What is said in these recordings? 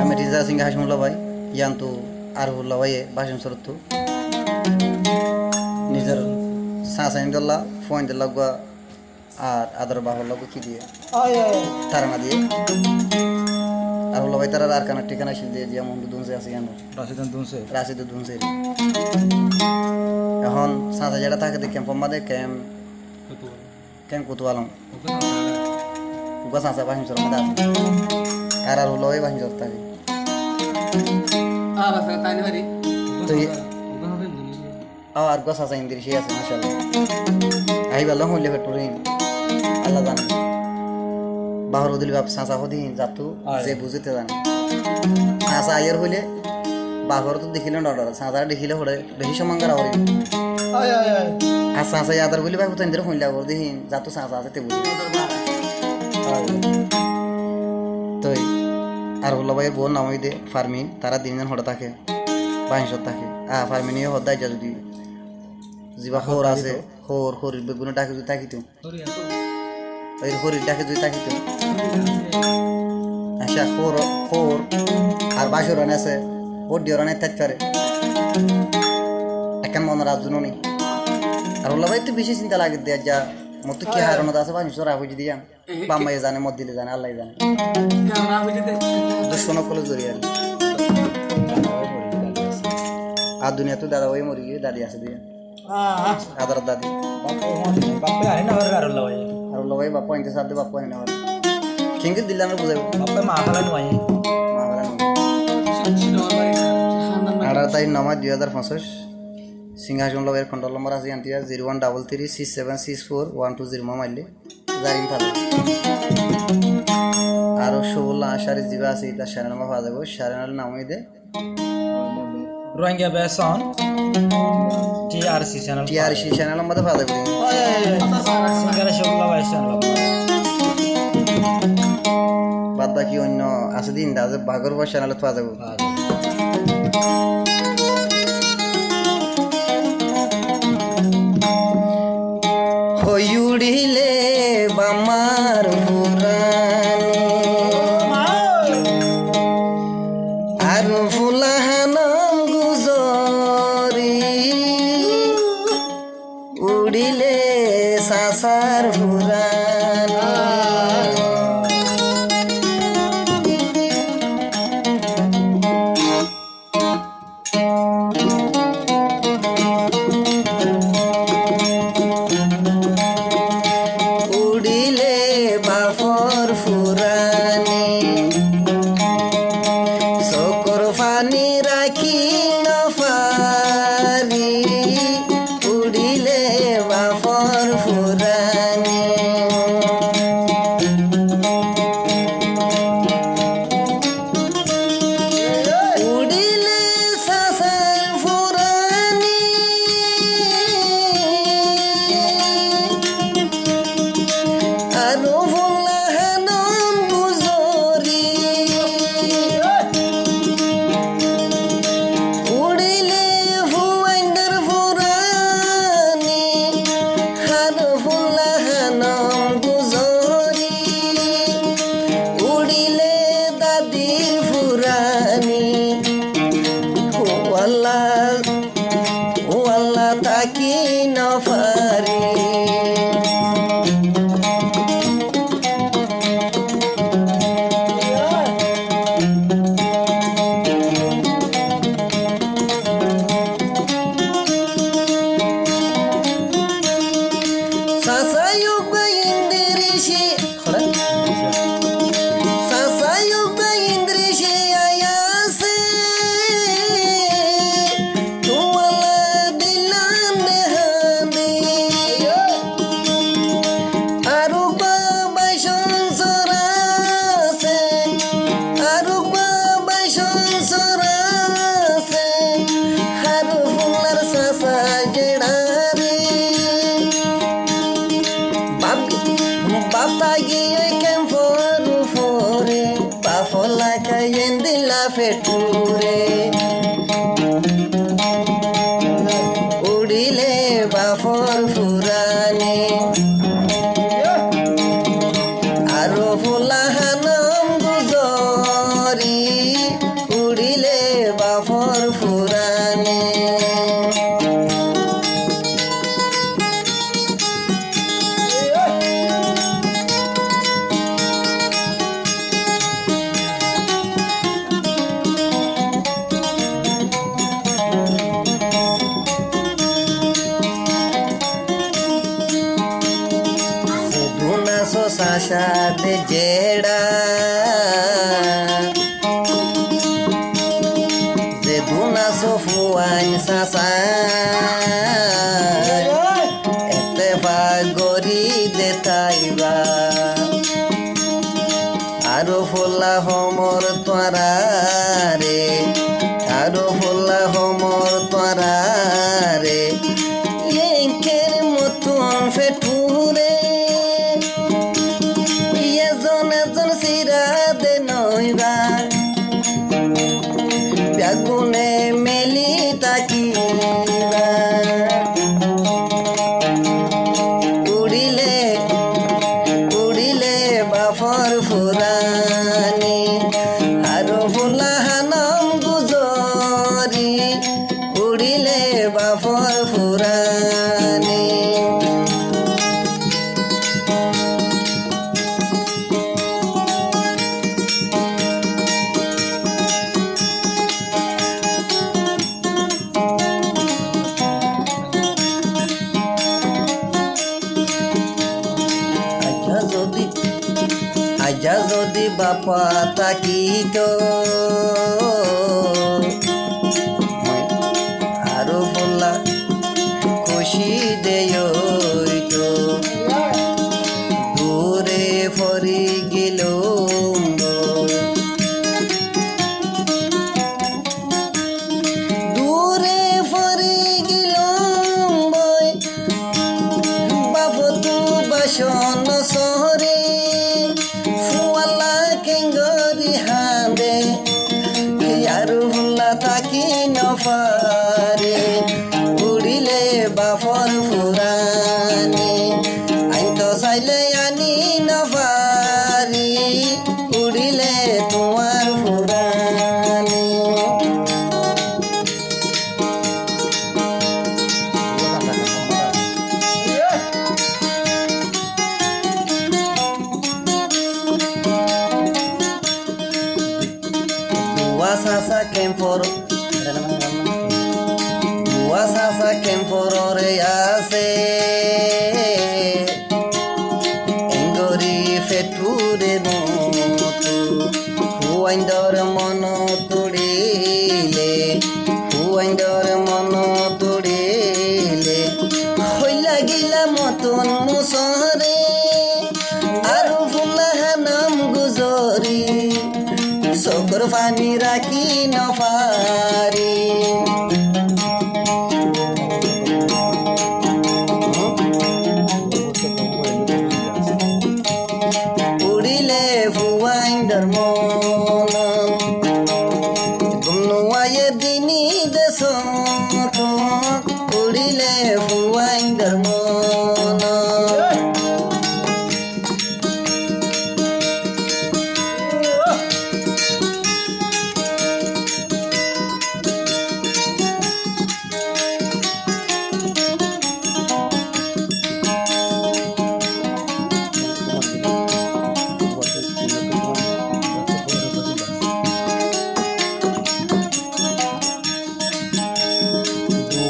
আমি রিজা সিং হাসমুল্লাহ ভাই ইয়ান্তু আরহুল্লাহ ভাইয়ে বাসিম সরত্তু নিজের সাসাইন্দুল্লাহ ফোয়াইন্দুল্লাহ আর আদর বাহুল্লাহ কি দিয়ে তারানা দিয়ে আরহুল্লাহ ভাই তারা আর কানা ঠিকানা শিল দিয়ে যেমন দুনসে আছে কেন রাশিদ দুনসে এখন সাসা যেটা থাকে দেখে পম্মাদে ক্যাম্প কুতুয়ালম উগা সাসা বাসিম সর মধ্যে আছে আর আরহুল্লাহ ভাই বাসিম সর থাকে আর গছ আছে ইন্দির সে আছে মাশাআল্লাহ আই ভালো হইলে ফেটুরিন আল্লাহ জানে বাহর দিল বাপ সাসা হদি যাতু যে বুঝতে জানে সাসা আয়ের হইলে বাহর তো দেখিলে ডর সাসা দেখিলে হড়ে বেশি সমাঙ্গার হরি আর সাসা আদার বলি ভাই তো ইন্দির হইলা বল দেখি যাতু সাসা আছে তে বুঝি তুই আর হলো ভাই বোন নামই দে ফার্মিন তারা দিনজন হড়ে থাকে বাইশত থাকে ফার্মিনিও হদাই যা যদি জিবা খোর আছে খরির বেগুনে ডাকে যদি থাকিত ওই খরির ডাকে যদি থাকিত আচ্ছা খোর আর বাসর রান আছে ওর ডিও রানে থাকতে পারে এখন মনে রাজুন নেই আর হলো ভাই তো বেশি চিন্তা লাগে দেয়া যা মতো কি হারানো আছে বা নিশ্চয় রাখো যদি যান বাম্মাই জানে মত দিলে জানে আল্লাহ জানে দুশো কলে জড়িয়ে আর দুনিয়া তো দাদা ওই মরি গিয়ে দাদি আছে দিয়ে আদার দাদি আর ভাই বাপা আনতে সাথে বাপা এনে আর কিংকে দিলে আমরা বুঝাবো আর তাই নামা 2025 সিংহাসন লবের কন্ট্রোল নম্বর আছে আনটিয়া 0133676412 মাইলে জারিম থাকে আর 16 আশারি জিবা আছে এটা সারা নামা পাওয়া যাবে সারা নাম দে রোহিঙ্গা বেসন টিআরসি চ্যানেল মধ্যে পাওয়া যাবে সিঙ্গারা শোলা ভাই চ্যানেল বাদ বাকি অন্য আছে দিন দাজে বাগর ভাই চ্যানেলে পাওয়া যাবে হইউড়িলে বামার পুরানি আর ফুলাহানম গুজরি উড়িলে সাসার পুরানি উড়িলে বাফর ফুরানি চকুর পানি রাখি নফারি উড়িলে বাফর ফুরানি উড়িলে সাসার ফুরানি আরো ফুলাহানম গুজরি উড়িলে ফুয়াইন্দার ফুরানি আরো ফুলাহানম গুজরি উড়িলে দাদির ফুরানি ও আল্লাহ তাকি নফারি Sasayuga indirishi ayase tuwala dilan dehandi aruba baishon sorase harufular sasa jedare Bapa giye kem fore Bafola kayende la feture Udile bafor furani Aro fulahanam guzori তোরারে আরো ফুলা হোমর তোরারে একের মতন ফেটুরে এজন এজন সিরা দে নইবা ব্যাগুনে মেলি তাকিবা উড়িলে উড়িলে বাফর ফুরানি আরো ফুলা হানম গুজরি উড়িলে বাফর ফুরানি আজা যদি বাপা তাকিত আরো বললা খুশি দেয়ইত দূরে ফরি গেল দূরে ফরি গেল বাপ তু বাসন শহরে তাকি নফারে উড়িলে বাফর ফুরানি আইন তো চাইলে আনি নফারি উড়িলে তোমার ফুরানি Sasa kemporo sasa kemporo re ase engori feture motu huaindor mono tudile hoi lagila moton musore aru fulla hanam guzori Sokor fani raki nofari Urile fuaindar mono Gumnu aye dini desoto Urile fuaindar mono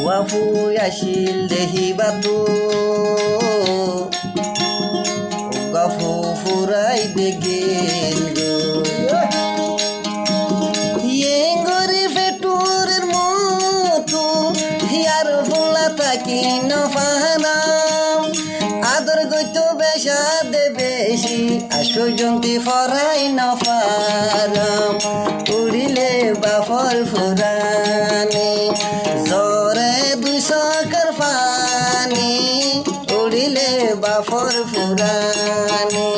Wafu yashil dehi batu Gafu furai degel go Yengori feturer motu Yar fulla taki nofanam Ador goito besha de beshi Asho jonti forai nofaram Urile bafor furani Zore দুইশাকার পানি উড়িলে বাফর ফুরানি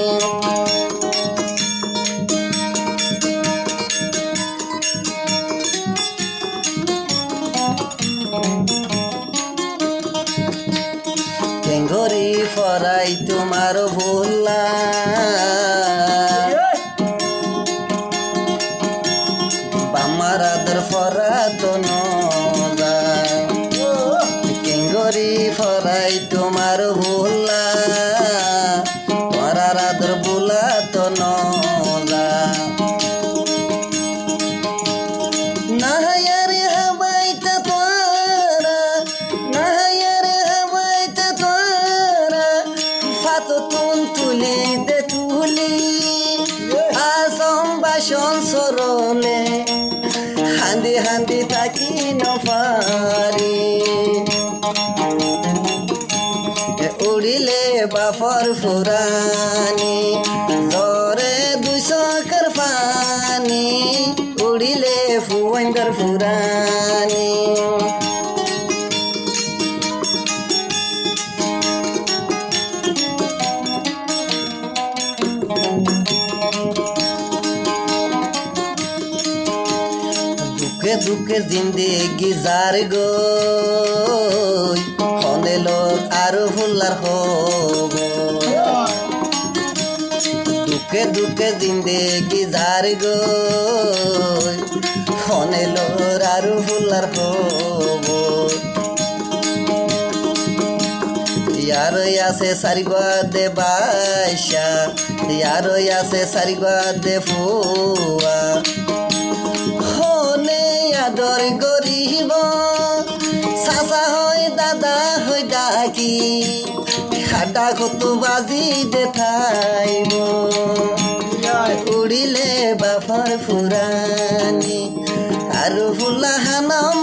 টেঙ্গরি ফরাই তোমার ভোলা বামার আদর ফরা তো নদা ফরাই তোমার ভোলা তোমার আদর বোলা তো নদা নাহায়ারে হাবাইতা তোরা নাহায়ারে হাবাইতা তোরা ফাতো তুন তুলি দে তুলি আসম বাসন সরলে হান্দি হান্দি থাকি নফারি উড়িলে বাফর ফুরানি জরে দুইশাকার পানি ফুয়াইন্দার ফুরানি দুঃখে দুঃখে জিন্দেগি যার গো হনেলো আরো ফুল্লার হব দুঃখে দুঃখে জিন্দেগি যার গো হনেলো আরো ফুল্লার হব यार यासे सारिगवा दे बाशा यार यासे सारिगवा दे फुआ होने आदर गरीब सासा होय दादा होय डाकी खाटा कत बाजी दे थाइब उड़िले बाफर फुरानी आरु फुला हानाम